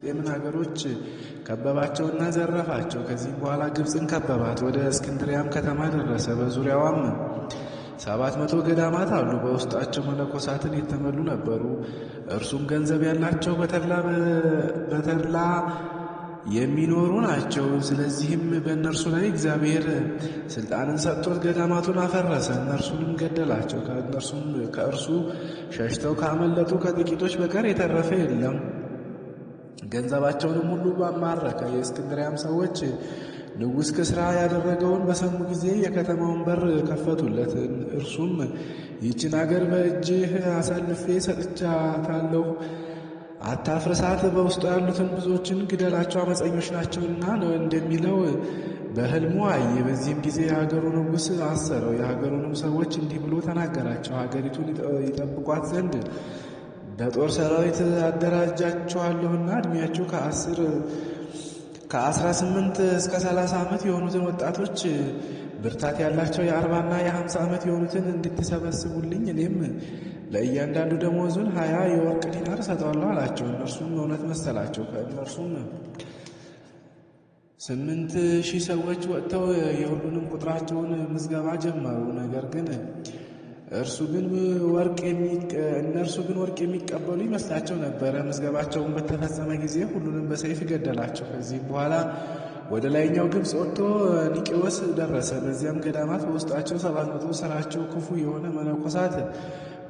የምን ሀገሮች ከበባቸውና ዘረፋቸው። ከዚህም በኋላ ግብፅን ከበባት፣ ወደ እስክንድሪያም ከተማ ደረሰ። በዙሪያዋም 700 ገዳማት አሉ። በውስጣቸው መነኮሳትን የተመሉ ነበሩ። እርሱም ገንዘብ ያላቸው በተድላ የሚኖሩ ናቸው። ስለዚህም በእነርሱ ላይ እግዚአብሔር ስልጣንን ሰጥቶት ገዳማቱን አፈረሰ፣ እነርሱንም ገደላቸው። ከእርሱ ሸሽተው ካመለጡ ከጥቂቶች በቀር የተረፈ የለም። ገንዘባቸውንም ሁሉ ማረከ። የእስክንድሪያም ሰዎች ንጉሥ ክስራ ያደረገውን በሰሙ ጊዜ የከተማውን በር ከፈቱለት። እርሱም ይህችን አገር በእጅህ አሳልፌ ሰጥቻታለሁ፣ አታፍርሳት፣ በውስጡ ያሉትን ብዙዎችን ግደላቸው፣ አመፀኞች ናቸውና ነው እንደሚለው በሕልሙ አየ። በዚህም ጊዜ የሀገሩ ንጉሥ አሰረው። የሀገሩንም ሰዎች እንዲህ ብሎ ተናገራቸው፣ ሀገሪቱን ይጠብቋት ዘንድ በጦር ሰራዊት አደራጃችኋለሁና ዕድሜያችሁ ከ18 እስከ 30 ዓመት የሆኑትን ወጣቶች ብርታት ያላቸው የ40ና የ50 ዓመት የሆኑትን እንድትሰበስቡልኝ እኔም ለእያንዳንዱ ደመወዙን 20 የወርቅ ዲናር እሰጠዋለሁ አላቸው። እነርሱም እውነት መሰላቸው። ከእነርሱም 8,000 ሰዎች ወጥተው የሁሉንም ቁጥራቸውን ምዝገባ ጀመሩ። ነገር ግን እነርሱ ግን ወርቅ የሚቀበሉ ይመስላቸው ነበረ። ምዝገባቸውን በተፈጸመ ጊዜ ሁሉንም በሰይፍ ገደላቸው። ከዚህም በኋላ ወደ ላይኛው ግብፅ ወጥቶ ኒቄዎስ ደረሰ። በዚያም ገዳማት በውስጣቸው 700 ሥራቸው ክፉ የሆነ መነኮሳት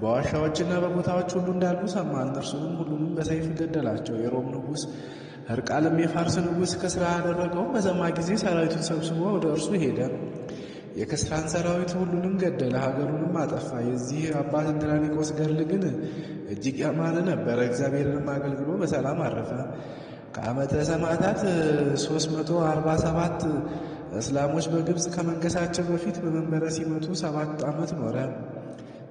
በዋሻዎችና በቦታዎች ሁሉ እንዳሉ ሰማ። እነርሱንም ሁሉንም በሰይፍ ገደላቸው። የሮም ንጉሥ ሕርቃልም የፋርስ ንጉሥ ከስራ ያደረገውን በሰማ ጊዜ ሰራዊቱን ሰብስቦ ወደ እርሱ ሄደ። የክስራን ሰራዊት ሁሉንም ገደለ፣ ሀገሩንም አጠፋ። የዚህ አባት እንድራኒቆስ ገድል ግን እጅግ ያማረ ነበረ። እግዚአብሔርንም አገልግሎ በሰላም አረፈ። ከዓመተ ሰማዕታት 347 እስላሞች በግብፅ ከመንገሳቸው በፊት በመንበረ ሲመቱ 7 ዓመት ኖረ።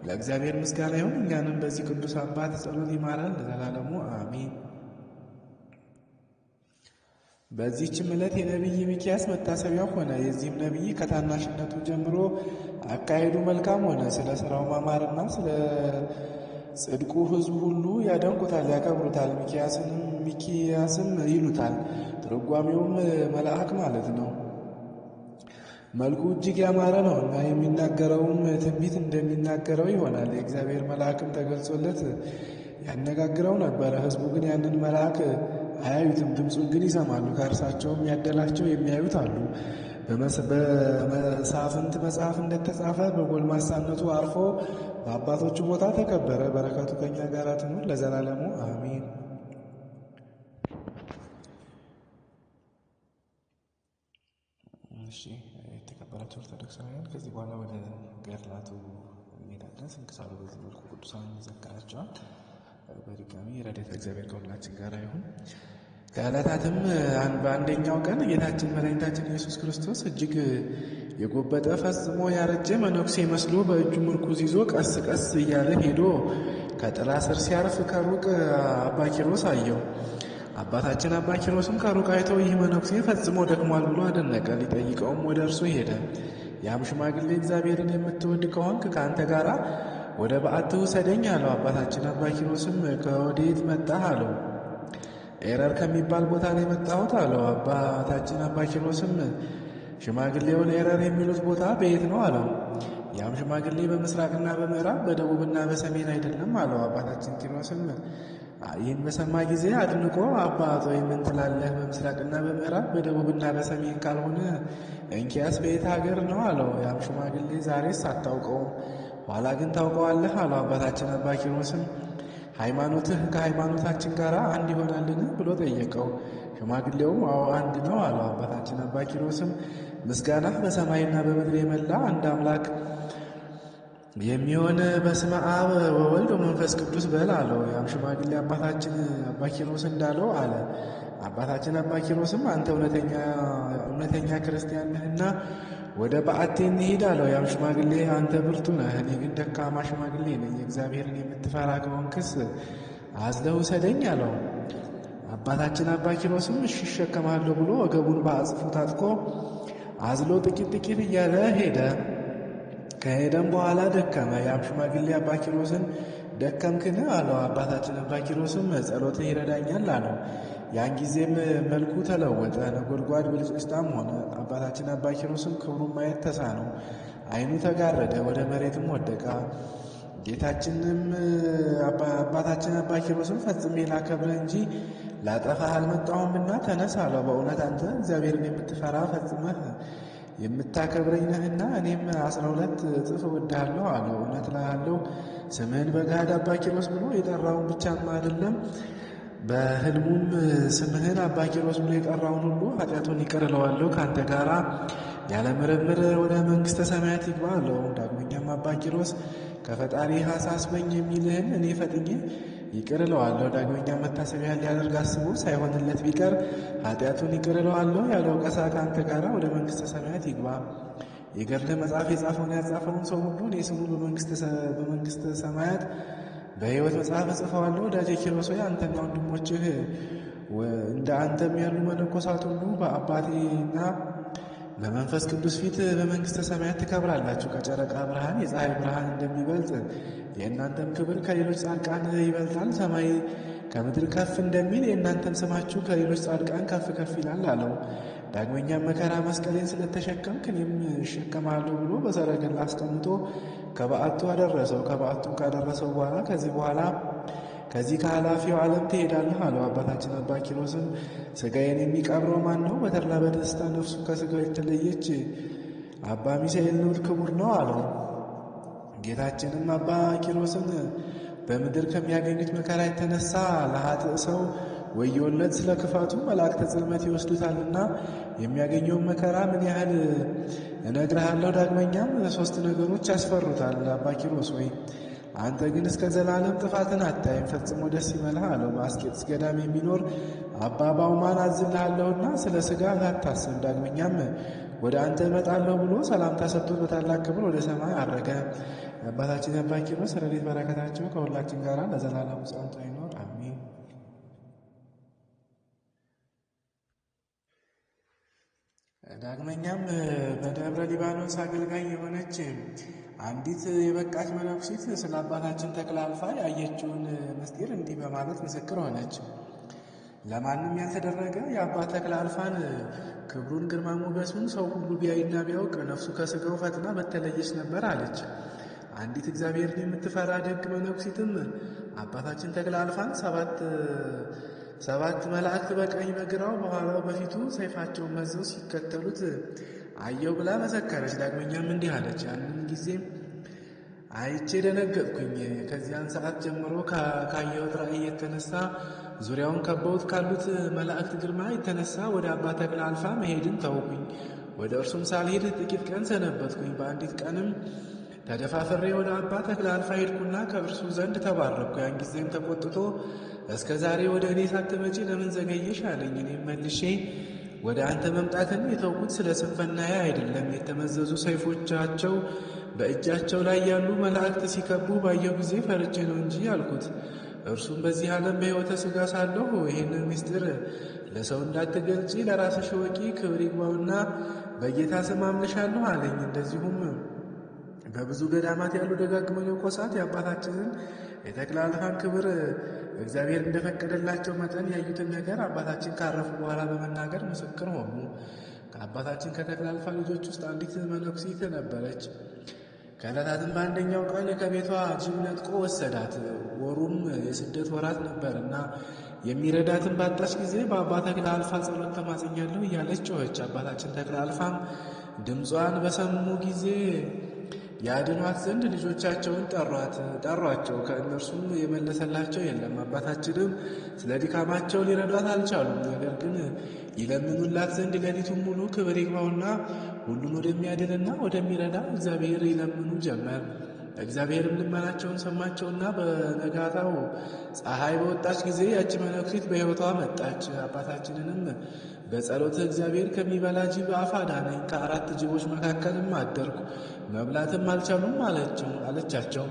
ለእግዚአብሔር ምስጋና ይሁን፣ እኛንም በዚህ ቅዱስ አባት ጸሎት ይማራል ለዘላለሙ አሜን። በዚህችም ዕለት የነቢይ ሚክያስ መታሰቢያው ሆነ። የዚህም ነቢይ ከታናሽነቱ ጀምሮ አካሄዱ መልካም ሆነ። ስለ ሥራው ማማርና ስለ ጽድቁ ሕዝቡ ሁሉ ያደንቁታል፣ ያከብሩታል። ሚክያስም ይሉታል። ትርጓሜውም መልአክ ማለት ነው። መልኩ እጅግ ያማረ ነው እና የሚናገረውም ትንቢት እንደሚናገረው ይሆናል። የእግዚአብሔር መልአክም ተገልጾለት ያነጋግረው ነበረ። ሕዝቡ ግን ያንን መልአክ አያዩትም፣ ድምፁን ግን ይሰማሉ። ከእርሳቸውም ያደላቸው የሚያዩት አሉ። በመሳፍንት መጽሐፍ እንደተጻፈ በጎልማሳነቱ አርፎ በአባቶቹ ቦታ ተቀበረ። በረከቱ ከእኛ ጋር ትኑር ለዘላለሙ አሜን። እሺ የተከበራቸው ኦርቶዶክሳውያን፣ ከዚህ በኋላ ወደ ገድላቱ እንሄዳለን። ስንክሳሩ በዚህ መልኩ ቅዱሳን ይዘከራቸዋል። በድጋሚ ረድኤተ እግዚአብሔር ከሁላችን ጋር ይሁን። ከዕለታትም በአንደኛው ቀን ጌታችን መድኃኒታችን ኢየሱስ ክርስቶስ እጅግ የጎበጠ ፈጽሞ ያረጀ መነኩሴ መስሎ በእጁ ምርኩዝ ይዞ ቀስ ቀስ እያለ ሄዶ ከጥላ ስር ሲያርፍ ከሩቅ አባ ኪሮስ አየው። አባታችን አባ ኪሮስም ከሩቅ አይተው ይህ መነኩሴ ፈጽሞ ደክሟል ብሎ አደነቀ። ሊጠይቀውም ወደ እርሱ ሄደ። ያም ሽማግሌ እግዚአብሔርን የምትወድ ከሆንክ ከአንተ ጋር ወደ በዓትህ ውሰደኝ አለው። አባታችን አባ ኪሮስም ከወዴት መጣህ አለው። ኤረር ከሚባል ቦታ ነው የመጣሁት አለው። አባታችን አባ ኪሮስም ሽማግሌውን ኤረር የሚሉት ቦታ በየት ነው አለው። ያም ሽማግሌ በምስራቅና በምዕራብ በደቡብና በሰሜን አይደለም አለው። አባታችን ኪሮስም ይህን በሰማ ጊዜ አድንቆ አባት ወይ ምን ትላለህ? በምስራቅና በምዕራብ በደቡብና በሰሜን ካልሆነ እንኪያስ በየት ሀገር ነው አለው። ያም ሽማግሌ ዛሬስ አታውቀውም፣ ኋላ ግን ታውቀዋለህ አለው። አባታችን አባ ኪሮስም ሃይማኖትህ ከሃይማኖታችን ጋር አንድ ይሆናልን ብሎ ጠየቀው። ሽማግሌውም አዎ አንድ ነው አለው። አባታችን አባ ኪሮስም ምስጋናህ በሰማይና በምድር የመላ አንድ አምላክ የሚሆን በስመ አብ ወወልድ ወመንፈስ ቅዱስ በል አለው። ያም ሽማግሌ አባታችን አባ ኪሮስ እንዳለው አለ። አባታችን አባ ኪሮስም አንተ እውነተኛ ክርስቲያን ነህና ወደ በዓቴ እንሂድ አለው። ያም ሽማግሌ አንተ ብርቱ ነህ፣ እኔ ግን ደካማ ሽማግሌ ነኝ። እግዚአብሔርን የምትፈራ ከሆንክስ አዝለህ ውሰደኝ አለው። አባታችን አባ ኪሮስም እሺ እሸከምሃለሁ ብሎ ወገቡን በአጽፉ ታጥቆ አዝሎ ጥቂት ጥቂት እያለ ሄደ። ከሄደም በኋላ ደከመ። ያም ሽማግሌ አባ ኪሮስን ደከምክን አለው። አባታችን አባ ኪሮስም ጸሎትህ ይረዳኛል አለው። ያን ጊዜም መልኩ ተለወጠ፣ ነጎድጓድ ብልጭልጭታም ሆነ። አባታችን አባ ኪሮስም ክብሩን ማየት ተሳነው፣ ዓይኑ ተጋረደ፣ ወደ መሬትም ወደቀ። አባታችን አባ ኪሮስም ፈጽሜ ላከብርህ እንጂ ላጠፋህ አልመጣሁምና ተነስ አለው። በእውነት አንተ እግዚአብሔርን የምትፈራ ፈጽመህ የምታከብረኝ ነህና እኔም 12 እጥፍ እወድሃለሁ አለው። እውነት እልሃለሁ ስምህን በገሃድ አባ ኪሮስ ብሎ የጠራውን ብቻም አይደለም፣ በሕልሙም ስምህን አባ ኪሮስ ብሎ የጠራውን ሁሉ ኃጢአቱን ይቅር እለዋለሁ፣ ከአንተ ጋር ያለ ምርምር ወደ መንግሥተ ሰማያት ይግባ አለው። ዳግመኛም አባ ኪሮስ ከፈጣሪ አሳስበኝ የሚልህን እኔ ፈጥኜ ይቅር እለዋለሁ። ዳግመኛም መታሰቢያን ሊያደርግ አስቦ ሳይሆንለት ቢቀር ኃጢአቱን ይቅር እለዋለሁ ያለው ቀሳ ከአንተ ጋር ወደ መንግሥተ ሰማያት ይግባ። የገድልህ መጽሐፍ የጻፈውን ያጻፈውን ሰው ሁሉ እኔ ስሙን በመንግሥተ ሰማያት በሕይወት መጽሐፍ እጽፈዋለሁ። ወዳጄ ኪሮስ ሆይ አንተና ወንድሞችህ እንደ አንተም ያሉ መነኮሳት ሁሉ በአባቴና በመንፈስ ቅዱስ ፊት በመንግሥተ ሰማያት ትከብራላችሁ። ከጨረቃ ብርሃን የፀሐይ ብርሃን እንደሚበልጥ የእናንተም ክብር ከሌሎች ጻድቃን ይበልጣል። ሰማይ ከምድር ከፍ እንደሚል የእናንተም ስማችሁ ከሌሎች ጻድቃን ከፍ ከፍ ይላል አለው። ዳግመኛም መከራ መስቀሌን ስለተሸከምክ እኔም እሸከማለሁ ብሎ በሰረገላ አስቀምጦ ከበዓቱ አደረሰው። ከበዓቱም ካደረሰው በኋላ ከዚህ ከኃላፊው ዓለም ትሄዳለህ አለው። አባታችን አባ ኪሮስም ሥጋዬን የሚቀብረው ማን ነው? በተድላ በደስታ ነፍሱ ከሥጋው የተለየች አባ ሚሳኤል ንዑድ ክቡር ነው አለው። ጌታችንም አባ ኪሮስን በምድር ከሚያገኙት መከራ የተነሳ ለኃጥእ ሰው ወዮለት፣ ስለ ክፋቱ መላእክተ ጽልመት ይወስዱታልና የሚያገኘውን መከራ ምን ያህል እነግርሃለሁ። ዳግመኛም 3 ነገሮች ያስፈሩታል። አባ ኪሮስ ወይ አንተ ግን እስከ ዘላለም ጥፋትን አታይም፣ ፈጽሞ ደስ ይበልህ አለው። በአስቄጥስ ገዳም የሚኖር አባ ባውማን አዝልሃለሁና ስለ ሥጋ አታስብ። ዳግመኛም ወደ አንተ እመጣለሁ ብሎ ሰላምታ ሰጥቶት በታላቅ ክብር ወደ ሰማይ አረገ። የአባታችን አባ ኪሮስ ረድኤት በረከታቸው ከሁላችን ጋር ለዘላለሙ ጸንቶ ይኖር አሜን። ዳግመኛም በደብረ ሊባኖስ አገልጋይ የሆነች አንዲት የበቃች መነኩሲት ስለ አባታችን ተክለ አልፋ ያየችውን ምስጢር እንዲህ በማለት ምስክር ሆነች። ለማንም ያልተደረገ የአባ ተክለ አልፋን ክብሩን፣ ግርማ ሞገሱን ሰው ሁሉ ቢያይና ቢያውቅ ነፍሱ ከሥጋው ፈጥና በተለየች ነበር አለች። አንዲት እግዚአብሔርን የምትፈራ ደግ መነኩሲትም አባታችን ተክለ አልፋን ሰባት መላእክት በቀኝ በግራው በኋላው በፊቱ ሰይፋቸውን መዘው ሲከተሉት አየው ብላ መሰከረች። ዳግመኛም እንዲህ አለች። ያንን ጊዜም አይቼ ደነገጥኩኝ። ከዚያን ሰዓት ጀምሮ ካየሁት ራእይ የተነሳ ዙሪያውን ከበውት ካሉት መላእክት ግርማ የተነሳ ወደ አባ ተክለ አልፋ መሄድን ተውኩኝ። ወደ እርሱም ሳልሄድ ጥቂት ቀን ሰነበትኩኝ። በአንዲት ቀንም ተደፋፍሬ ወደ አባ ተክለ አልፋ ሄድኩና ከእርሱ ዘንድ ተባረኩ። ያን ጊዜም ተቆጥቶ እስከ ዛሬ ወደ እኔ ሳትመጪ ለምን ዘገየሽ አለኝ። እኔም መልሼ ወደ አንተ መምጣትን የተውኩት ስለ ስንፍናዬ አይደለም፣ የተመዘዙ ሰይፎቻቸው በእጃቸው ላይ ያሉ መላእክት ሲከቡ ባየው ጊዜ ፈርቼ ነው እንጂ አልኩት። እርሱም በዚህ ዓለም በሕይወተ ሥጋ ሳለሁ ይህንን ምስጢር ለሰው እንዳትገልጪ ለራስሽ ወቂ፣ ክብር ይግባውና በጌታ ስም አምልሻለሁ አለኝ። እንደዚሁም በብዙ ገዳማት ያሉ ደጋግ መነኮሳት የአባታችንን የተክለ አልፋን ክብር እግዚአብሔር እንደፈቀደላቸው መጠን ያዩትን ነገር አባታችን ካረፉ በኋላ በመናገር ምስክር ሆኑ። ከአባታችን ከተክለ አልፋ ልጆች ውስጥ አንዲት መነኩሲት ነበረች። ከዕለታትም በአንደኛው ቀን ከቤቷ ጅብ ነጥቆ ወሰዳት። ወሩም የስደት ወራት ነበርና የሚረዳትን ባጣች ጊዜ በአባ ተክለ አልፋ ጸሎት ተማጽኛለሁ እያለች ጮኸች። አባታችን ተክለ አልፋም ድምጿን በሰሙ ጊዜ ያድኗት ዘንድ ልጆቻቸውን ጠሯቸው። ከእነርሱም የመለሰላቸው የለም። አባታችንም ስለ ድካማቸው ሊረዷት አልቻሉም። ነገር ግን ይለምኑላት ዘንድ ሌሊቱን ሙሉ ክብር ይግባውና ሁሉን ወደሚያድንና ወደሚረዳ እግዚአብሔር ይለምኑ ጀመር። እግዚአብሔርም ልመናቸውን ሰማቸውና በነጋታው ፀሐይ በወጣች ጊዜ ያቺ መነኩሲት በሕይወቷ መጣች። አባታችንንም በጸሎት እግዚአብሔር ከሚበላ ጅብ አፍ አዳነኝ። ከ4 ጅቦች መካከልም አደርኩ፣ መብላትም አልቻሉም አለቻቸው።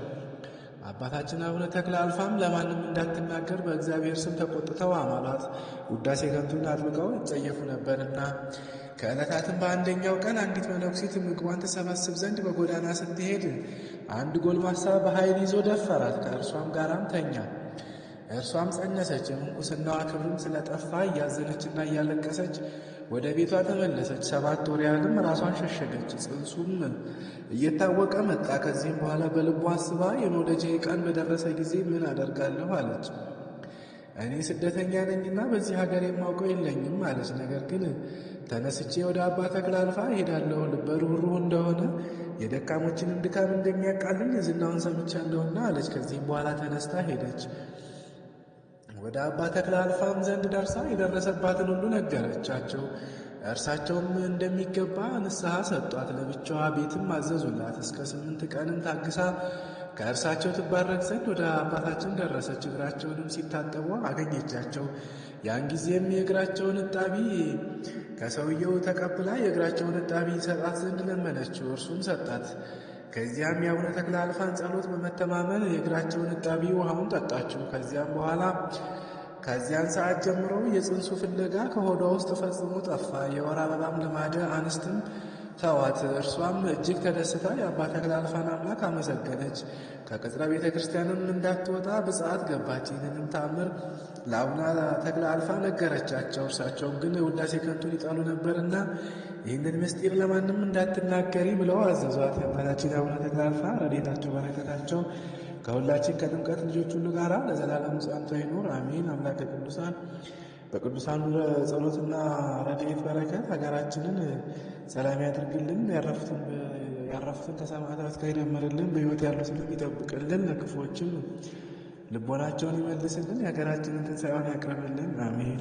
አባታችን አቡነ ተክለ አልፋም ለማንም እንዳትናገር በእግዚአብሔር ስም ተቆጥተው አማሏት። ውዳሴ ከንቱን አጥብቀው ይጸየፉ ነበርና። ከዕለታትም በአንደኛው ቀን አንዲት መነኩሲት ምግቧን ትሰበስብ ዘንድ በጎዳና ስትሄድ አንድ ጎልማሳ በኃይል ይዞ ደፈራት። ከእርሷም ጋራም ተኛ። እርሷም ጸነሰች። የምንኩስናዋ ክብርም ስለጠፋ እያዘነችና እያለቀሰች ወደ ቤቷ ተመለሰች። 7 ወር ያህልም ራሷን ሸሸገች። ጽንሱም እየታወቀ መጣ። ከዚህም በኋላ በልቧ አስባ የመውለጃዬ ቀን በደረሰ ጊዜ ምን አደርጋለሁ አለች። እኔ ስደተኛ ነኝና በዚህ ሀገር የማውቀው የለኝም አለች። ነገር ግን ተነስቼ ወደ አባ ተክለ አልፋ እሄዳለሁ፣ ልበ ርኅሩህ እንደሆነ የደካሞችንም ድካም እንደሚያቃልል ዝናውን ሰምቻለሁና አለች። ከዚህም በኋላ ተነስታ ሄደች። ወደ አባ ተክለ አልፋም ዘንድ ደርሳ የደረሰባትን ሁሉ ነገረቻቸው። እርሳቸውም እንደሚገባ ንስሐ ሰጧት። ለብቻዋ ቤትም አዘዙላት። እስከ 8 ቀንም ታግሳ ከእርሳቸው ትባረክ ዘንድ ወደ አባታችን ደረሰች። እግራቸውንም ሲታጠቡ አገኘቻቸው። ያን ጊዜም የእግራቸውን እጣቢ ከሰውየው ተቀብላ የእግራቸውን እጣቢ ይሰጣት ዘንድ ለመነችው። እርሱም ሰጣት። ከዚያም የአቡነ ተክለ አልፋን ጸሎት በመተማመን የእግራቸውን እጣቢ ውሃውን ጠጣችው። ከዚያን ሰዓት ጀምሮ የጽንሱ ፍለጋ ከሆዷ ውስጥ ፈጽሞ ጠፋ። የወር አበባም ልማደ አንስትም ተዋት። እርሷም እጅግ ተደስታ የአባ ተክለ አልፋን አምላክ አመሰገነች። ከቅጽረ ቤተ ክርስቲያንም እንዳትወጣ ብጽዓት ገባች። ይህንንም ተአምር ለአቡነ ተክለ አልፋ ነገረቻቸው። እርሳቸውም ግን ውዳሴ ከንቱን ይጠሉ ነበርና ይህንን ምስጢር ለማንም እንዳትናገሪ ብለው አዘዟት። የአባታችን የአቡነ ተክለ አልፋ ረድኤታቸው በረከታቸው ከሁላችን ከጥምቀት ልጆች ሁሉ ጋር ለዘላለሙ ጸንቶ ይኑር አሜን። አምላከ ቅዱሳን በቅዱሳኑ ጸሎትና ረድኤት በረከት ሀገራችንን ሰላም ያድርግልን። ያረፉትን ከሰማዕታት ጋር ይደምርልን። በሕይወት ያሉትን ይጠብቅልን። ለክፉዎችም ልቦናቸውን ይመልስልን። የሀገራችንን ትንሣኤዋን ያቅርብልን አሜን።